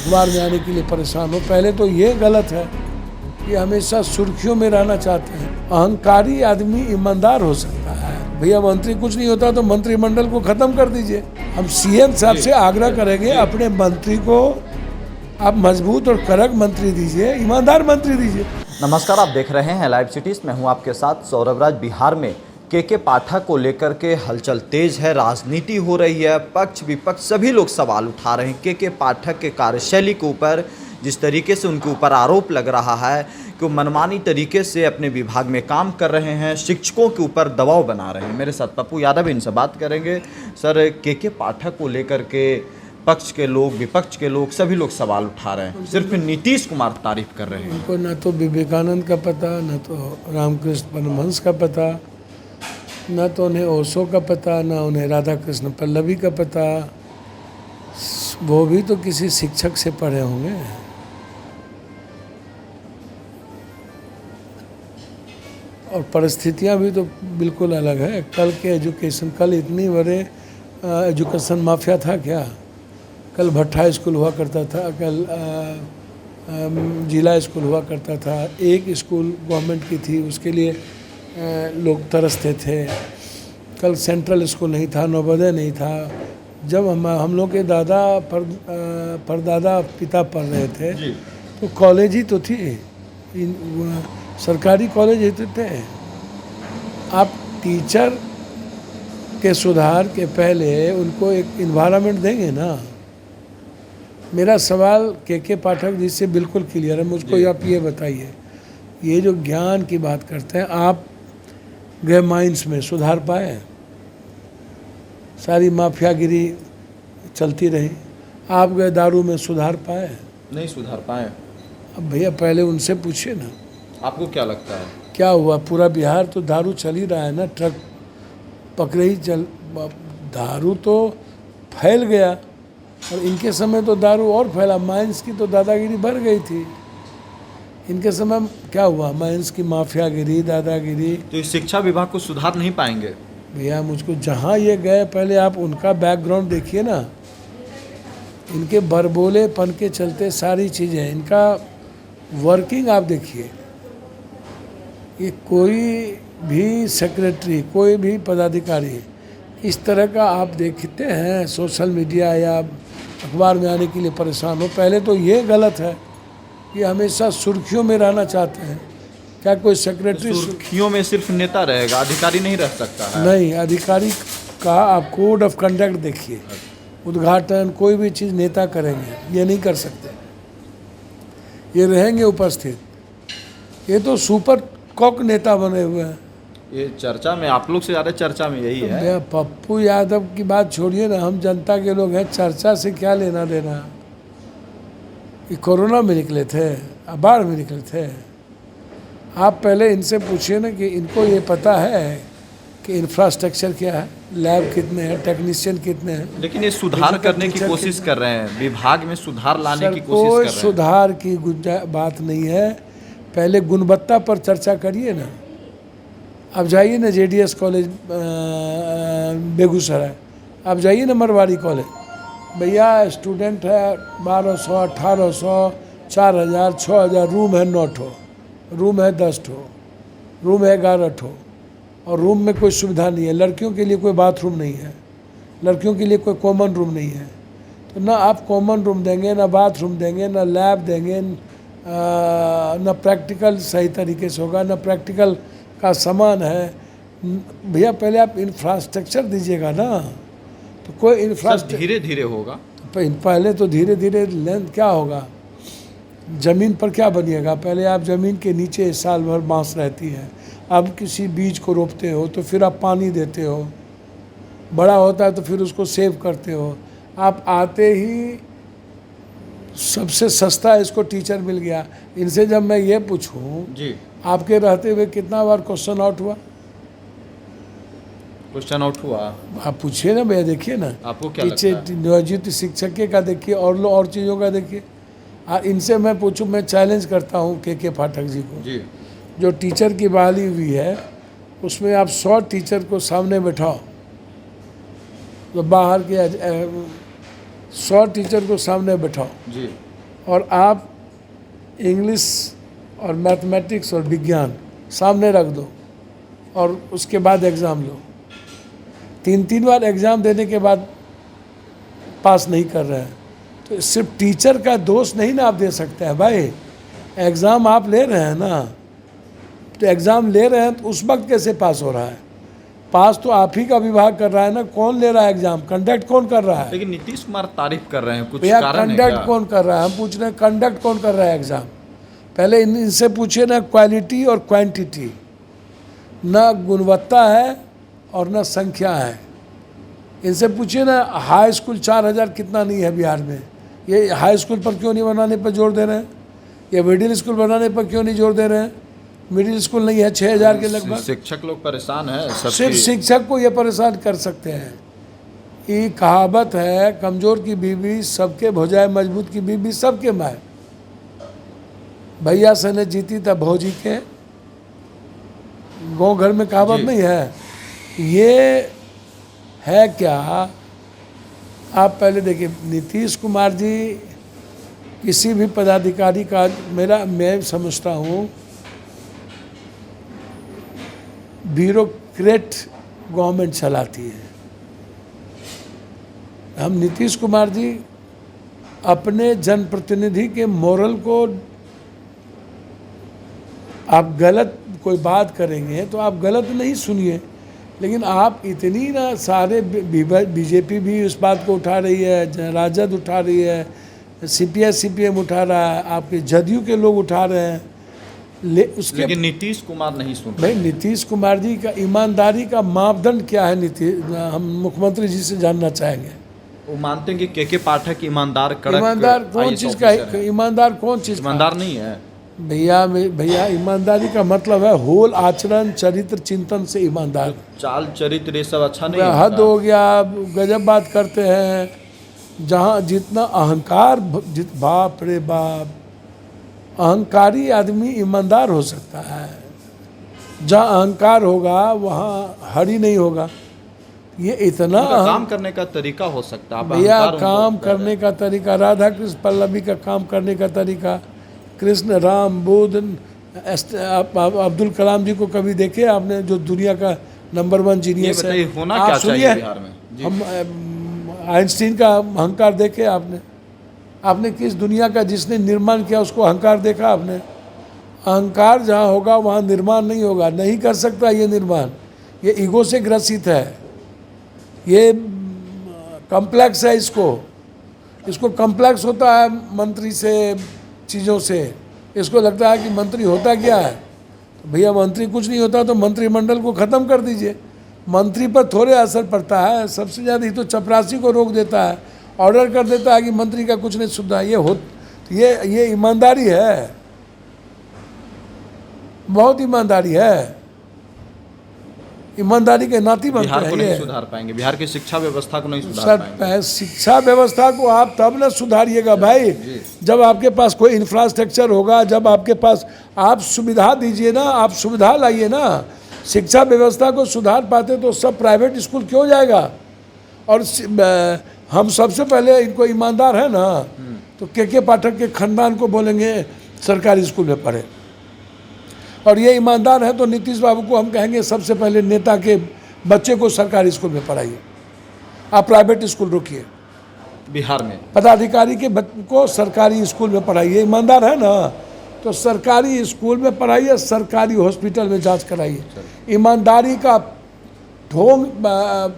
अखबार में आने के लिए परेशान हो। पहले तो ये गलत है कि हमेशा सुर्खियों में रहना चाहते हैं। अहंकारी आदमी ईमानदार हो सकता है। भैया मंत्री कुछ नहीं होता तो मंत्रिमंडल को खत्म कर दीजिए। हम सीएम साहब से आग्रह करेंगे, अपने मंत्री को आप मजबूत और कड़क मंत्री दीजिए, ईमानदार मंत्री दीजिए। नमस्कार, आप देख रहे हैं लाइव सिटीज। मैं हूं आपके साथ सौरभ राज। बिहार में के पाठक को लेकर के हलचल तेज है, राजनीति हो रही है, पक्ष विपक्ष सभी लोग सवाल उठा रहे हैं के पाठक के कार्यशैली के ऊपर। जिस तरीके से उनके ऊपर आरोप लग रहा है कि वो मनमानी तरीके से अपने विभाग में काम कर रहे हैं, शिक्षकों के ऊपर दबाव बना रहे हैं। मेरे साथ पप्पू यादव, इनसे बात करेंगे। सर, के पाठक को लेकर के पक्ष के लोग, विपक्ष के लोग, सभी लोग सवाल उठा रहे हैं। सिर्फ नीतीश कुमार तारीफ कर रहे हैं। उनको ना तो विवेकानंद का पता, ना तो रामकृष्ण परमहंस का पता, ना तो उन्हें ओशो का पता, ना उन्हें राधा कृष्ण पल्लवी का पता। वो भी तो किसी शिक्षक से पढ़े होंगे। और परिस्थितियाँ भी तो बिल्कुल अलग है। कल के एजुकेशन, कल इतनी बड़े एजुकेशन माफिया था क्या? कल भट्टा स्कूल हुआ करता था, कल जिला स्कूल हुआ करता था। एक स्कूल गवर्नमेंट की थी, उसके लिए लोग तरसते थे। कल सेंट्रल स्कूल नहीं था, नवोदय नहीं था। जब हम लोग के दादा परदादा पिता पढ़ रहे थे तो कॉलेज ही तो थी, सरकारी कॉलेज ही तो थे। आप टीचर के सुधार के पहले उनको एक इन्वायरमेंट देंगे ना। मेरा सवाल के पाठक जी से बिल्कुल क्लियर है। मुझको आप ये बताइए, ये जो ज्ञान की बात करते हैं, आप गए माइंस में, सुधार पाए? सारी माफियागिरी चलती रही। आप गए दारू में, सुधार पाए? नहीं सुधार पाए। अब भैया पहले उनसे पूछिए ना। आपको क्या लगता है क्या हुआ? पूरा बिहार तो दारू चल ही रहा है ना, ट्रक पकड़े ही चल। दारू तो फैल गया और इनके समय तो दारू और फैला। माइंस की तो दादागिरी बढ़ गई थी। इनके समय क्या हुआ? माइंस की माफियागिरी, दादागिरी। तो इस शिक्षा विभाग को सुधार नहीं पाएंगे? भैया मुझको जहाँ ये गए, पहले आप उनका बैकग्राउंड देखिए ना। इनके बरबोलेपन के चलते सारी चीज़ें, इनका वर्किंग आप देखिए। ये कोई भी सेक्रेटरी, कोई भी पदाधिकारी इस तरह का आप देखते हैं सोशल मीडिया या अखबार में आने के लिए परेशान हो। पहले तो ये गलत है कि हमेशा सुर्खियों में रहना चाहते हैं। क्या कोई सेक्रेटरी सुर्खियों में सिर्फ नेता रहेगा, अधिकारी नहीं रह सकता है? नहीं, अधिकारी का आप कोड ऑफ कंडक्ट देखिए। उद्घाटन कोई भी चीज़ नेता करेंगे, ये नहीं कर सकते। ये रहेंगे उपस्थित। ये तो सुपर कॉक नेता बने हुए हैं। ये चर्चा में, आप लोग से ज़्यादा चर्चा में यही है। पप्पू यादव की बात छोड़िए ना, हम जनता के लोग हैं। चर्चा से क्या लेना देना? ये कोरोना में निकले थे, बाढ़ में निकले थे। आप पहले इनसे पूछिए ना कि इनको ये पता है कि इंफ्रास्ट्रक्चर क्या है, लैब कितने हैं, टेक्नीशियन कितने हैं। लेकिन ये सुधार करने की कोशिश कर रहे हैं, विभाग में सुधार लाने की कोशिश कर रहे हैं। सुधार की बात नहीं है। पहले गुणवत्ता पर चर्चा करिए ना। आप जाइए ना जेडीएस कॉलेज बेगूसराय, आप जाइए ना मरवाड़ी कॉलेज। भैया स्टूडेंट है 1200, 1800, 4000, 6000। रूम है 9 ठो, रूम है 10 ठो, रूम है 11 ठो। और रूम में कोई सुविधा नहीं है। लड़कियों के लिए कोई बाथरूम नहीं है, लड़कियों के लिए कोई कॉमन रूम नहीं है। तो ना आप कॉमन रूम देंगे, ना बाथरूम देंगे, ना लैब देंगे, ना प्रैक्टिकल सही तरीके से होगा, ना प्रैक्टिकल का सामान है। भैया पहले आप इंफ्रास्ट्रक्चर दीजिएगा ना। तो कोई इंफ्रास्ट्रक्चर धीरे धीरे होगा। पहले तो धीरे धीरे लेंथ क्या होगा? ज़मीन पर क्या बनिएगा? पहले आप ज़मीन के नीचे साल भर बांस रहती है। अब किसी बीज को रोपते हो तो फिर आप पानी देते हो, बड़ा होता है तो फिर उसको सेव करते हो। आप आते ही सबसे सस्ता इसको टीचर मिल गया। इनसे जब मैं ये पूछूं जी, आपके रहते हुए कितना बार क्वेश्चन आउट हुआ? क्वेश्चन आउट हुआ? आप पूछिए ना भैया, देखिए ना। आपको क्या लगता है? नियोजित शिक्षक का देखिए और चीज़ों का देखिए। इनसे मैं पूछूं, मैं चैलेंज करता हूं के पाठक जी को जी। जो टीचर की बहाली हुई है उसमें आप 100 टीचर को सामने बैठाओ, तो बाहर के 100 टीचर को सामने बैठाओ जी, और आप इंग्लिश और मैथमेटिक्स और विज्ञान सामने रख दो और उसके बाद एग्ज़ाम लो, 3 बार एग्ज़ाम देने के बाद पास नहीं कर रहे हैं, तो सिर्फ टीचर का दोष नहीं ना आप दे सकते हैं भाई। एग्ज़ाम आप ले रहे हैं ना, तो एग्ज़ाम ले रहे हैं तो उस वक्त कैसे पास हो रहा है? पास तो आप ही का विभाग कर रहा है ना। कौन ले रहा है एग्ज़ाम? कंडक्ट कौन कर रहा है? लेकिन नीतीश कुमार तारीफ कर रहे हैं, कुछ भैया कारण है कंडक्ट क्या? कौन कर रहा है? हम पूछ रहे हैं कंडक्ट कौन कर रहा है एग्ज़ाम? पहले इनसे पूछिए ना, क्वालिटी और क्वांटिटी, ना गुणवत्ता है और ना संख्या है। इनसे पूछिए ना, हाई स्कूल 4000 कितना नहीं है बिहार में? ये हाई स्कूल पर क्यों नहीं बनाने पर जोर दे रहे हैं? ये मिडिल स्कूल बनाने पर क्यों नहीं जोर दे रहे हैं? मिडिल स्कूल नहीं है 6000 के लगभग। शिक्षक लोग परेशान है, सिर्फ शिक्षक को ये परेशान कर सकते हैं। ये कहावत है, कमज़ोर की बीवी सबके भौजाए, मजबूत की बीवी सबके माए। भैया से ने जीती तब भौजी के, गाँव घर में कहावत नहीं है? ये है क्या? आप पहले देखिए, नीतीश कुमार जी किसी भी पदाधिकारी का, मैं समझता हूँ ब्यूरोक्रेट गवर्नमेंट चलाती है। हम नीतीश कुमार जी अपने जनप्रतिनिधि के मोरल को, आप गलत कोई बात करेंगे तो आप गलत नहीं सुनिए, लेकिन आप इतनी ना सारे बीजेपी भी उस बात को उठा रही है, राजद उठा रही है, सीपीएम उठा रहा है, आपके जदयू के लोग उठा रहे हैं, लेकिन नीतीश कुमार नहीं सुन रहे। भाई नीतीश कुमार जी का ईमानदारी का मापदंड क्या है? हम मुख्यमंत्री जी से जानना चाहेंगे। वो मानते हैं कि के पाठक ईमानदार, कड़क, ईमानदार कौन चीज़ का? ईमानदार कौन चीज़? ईमानदार नहीं है भैया ईमानदारी का मतलब है होल आचरण, चरित्र, चिंतन से ईमानदार। चाल चरित्र ये सब अच्छा नहीं है। हद हो गया, गजब बात करते हैं। जहाँ जितना अहंकार, बाप रे बाप, अहंकारी आदमी ईमानदार हो सकता है। जहाँ अहंकार होगा वहाँ हरि नहीं होगा। ये इतना काम करने का तरीका हो सकता है भैया, काम करने का तरीका, राधा कृष्ण पल्लवी का काम करने का तरीका, कृष्ण, राम, बुद्ध, अब्दुल कलाम जी को कभी देखे आपने, जो दुनिया का नंबर 1 जीनियस है? होना क्या चाहिए बिहार में? हम आइंस्टीन का अहंकार देखे आपने? आपने किस दुनिया का जिसने निर्माण किया उसको अहंकार देखा आपने? अहंकार जहाँ होगा वहाँ निर्माण नहीं होगा, नहीं कर सकता ये निर्माण। ये ईगो से ग्रसित है, ये कम्प्लेक्स है। इसको कम्प्लेक्स होता है मंत्री से, चीज़ों से। इसको लगता है कि मंत्री होता क्या है? तो भैया मंत्री कुछ नहीं होता, तो मंत्रिमंडल को ख़त्म कर दीजिए। मंत्री पर थोड़े असर पड़ता है, सबसे ज़्यादा ही तो चपरासी को रोक देता है, ऑर्डर कर देता है कि मंत्री का कुछ नहीं सुनता। ये ईमानदारी है, बहुत ईमानदारी है। ईमानदारी के नाती बनते हैं। बिहार को नहीं सुधार पाएंगे, बिहार की शिक्षा व्यवस्था को नहीं सुधार पाएंगे। शिक्षा व्यवस्था को आप तब न सुधारिएगा भाई, जब आपके पास कोई इंफ्रास्ट्रक्चर होगा, जब आपके पास, आप सुविधा दीजिए ना, आप सुविधा लाइए ना। शिक्षा व्यवस्था को सुधार पाते तो सब प्राइवेट स्कूल क्यों जाएगा? और हम सबसे पहले इनको ईमानदार है ना, तो के पाठक के खानदान को बोलेंगे सरकारी स्कूल में पढ़े। और ये ईमानदार है तो नीतीश बाबू को हम कहेंगे सबसे पहले नेता के बच्चे को सरकारी स्कूल में पढ़ाइए, आप प्राइवेट स्कूल रोकिए। बिहार में पदाधिकारी के बच्चे को सरकारी स्कूल में पढ़ाइए। ईमानदार है ना, तो सरकारी स्कूल में पढ़ाइए, सरकारी हॉस्पिटल में जांच कराइए। ईमानदारी का ढोंग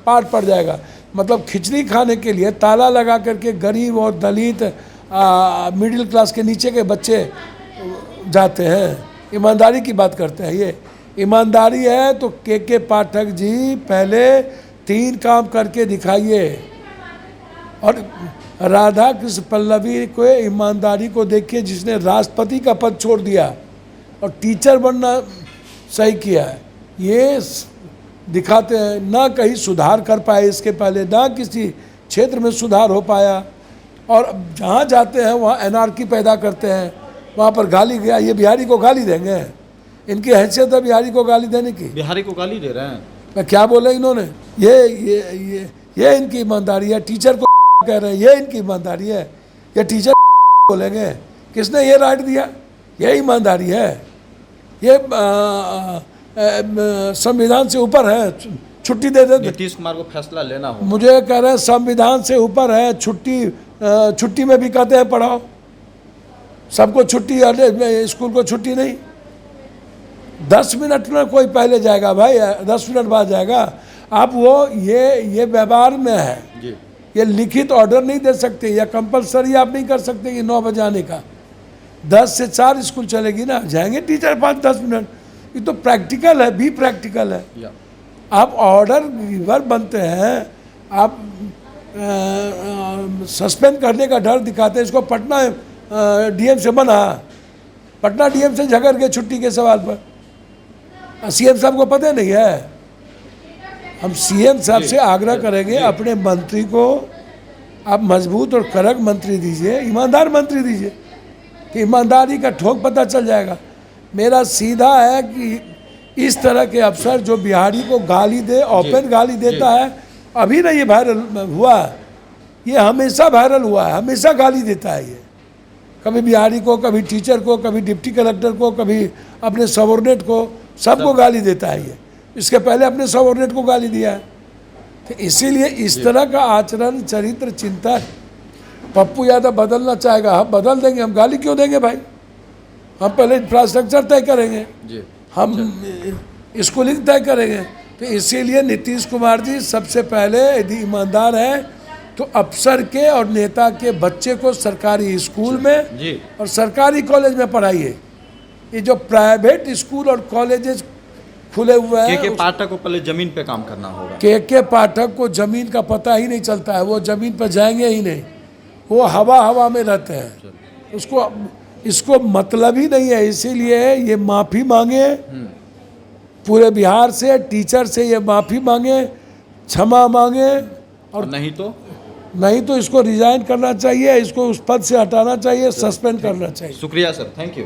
पाठ पड़ जाएगा। मतलब खिचड़ी खाने के लिए ताला लगा करके गरीब और दलित, मिडिल क्लास के नीचे के बच्चे जाते हैं। ईमानदारी की बात करते हैं। ये ईमानदारी है तो के पाठक जी पहले 3 काम करके दिखाइए। और राधा कृष्ण पल्लवी को ईमानदारी को देखिए, जिसने राष्ट्रपति का पद छोड़ दिया और टीचर बनना सही किया है। ये दिखाते हैं, ना कहीं सुधार कर पाए इसके पहले, ना किसी क्षेत्र में सुधार हो पाया। और जहाँ जाते हैं वहाँ एनार्की पैदा करते हैं, वहाँ पर गाली गया। ये बिहारी को गाली देंगे? इनकी हैसियत है बिहारी को गाली देने की? बिहारी को गाली दे रहे हैं? मैं क्या बोले इन्होंने? ये इनकी ईमानदारी है। टीचर को कह रहे हैं ये इनकी ईमानदारी है, ये टीचर बोलेंगे? किसने ये राइट दिया? ये ईमानदारी है? ये संविधान से ऊपर है, छुट्टी दे देते। नीतीश कुमार को फैसला लेना हो। मुझे कह रहे हैं संविधान से ऊपर है, छुट्टी में भी कहते हैं पढ़ाओ, सबको छुट्टी, स्कूल को छुट्टी नहीं। 10 मिनट में कोई पहले जाएगा भाई, 10 मिनट बाद जाएगा। आप वो ये व्यवहार में है जी। ये लिखित ऑर्डर नहीं दे सकते, या कंपलसरी आप नहीं कर सकते कि 9 बजे आने का। 10 से 4 स्कूल चलेगी ना, जाएंगे टीचर 5-10 मिनट। ये तो प्रैक्टिकल है, भी प्रैक्टिकल है। आप ऑर्डर गिवर बनते हैं, आप सस्पेंड करने का डर दिखाते हैं। इसको पटना डीएम से बना, पटना डीएम से झगड़ गए छुट्टी के सवाल पर। सीएम साहब को पता नहीं है। हम सीएम साहब से आग्रह करेंगे, अपने मंत्री को आप मजबूत और कड़क मंत्री दीजिए, ईमानदार मंत्री दीजिए, कि ईमानदारी का ठोक पता चल जाएगा। मेरा सीधा है कि इस तरह के अफसर जो बिहारी को गाली दे, ओपन गाली देता है, अभी ना ये वायरल हुआ, ये हमेशा वायरल हुआ है, हमेशा गाली देता है ये। कभी बिहारी को, कभी टीचर को, कभी डिप्टी कलेक्टर को, कभी अपने सबऑर्डिनेट को, सबको गाली देता है ये। इसके पहले अपने सबऑर्डिनेट को गाली दिया है। तो इसीलिए इस तरह का आचरण, चरित्र, चिंतन पप्पू यादव बदलना चाहेगा, हम बदल देंगे। हम गाली क्यों देंगे भाई? हम पहले इंफ्रास्ट्रक्चर तय करेंगे जी। हम स्कूलिंग तय करेंगे। तो इसीलिए नीतीश कुमार जी सबसे पहले यदि ईमानदार है तो अफसर के और नेता के बच्चे को सरकारी स्कूल में जी और सरकारी कॉलेज में पढ़ाइए। ये जो प्राइवेट स्कूल और कॉलेजेस खुले हुए हैं, के पाठक को पहले जमीन पे काम करना होगा। के पाठक को जमीन का पता ही नहीं चलता है, वो जमीन पर जाएंगे ही नहीं, वो हवा में रहते हैं, इसको मतलब ही नहीं है। इसीलिए ये माफ़ी मांगे पूरे बिहार से, टीचर से ये माफ़ी मांगे, क्षमा मांगे, और नहीं तो इसको रिजाइन करना चाहिए, इसको उस पद से हटाना चाहिए, सस्पेंड करना चाहिए। शुक्रिया सर, थैंक यू।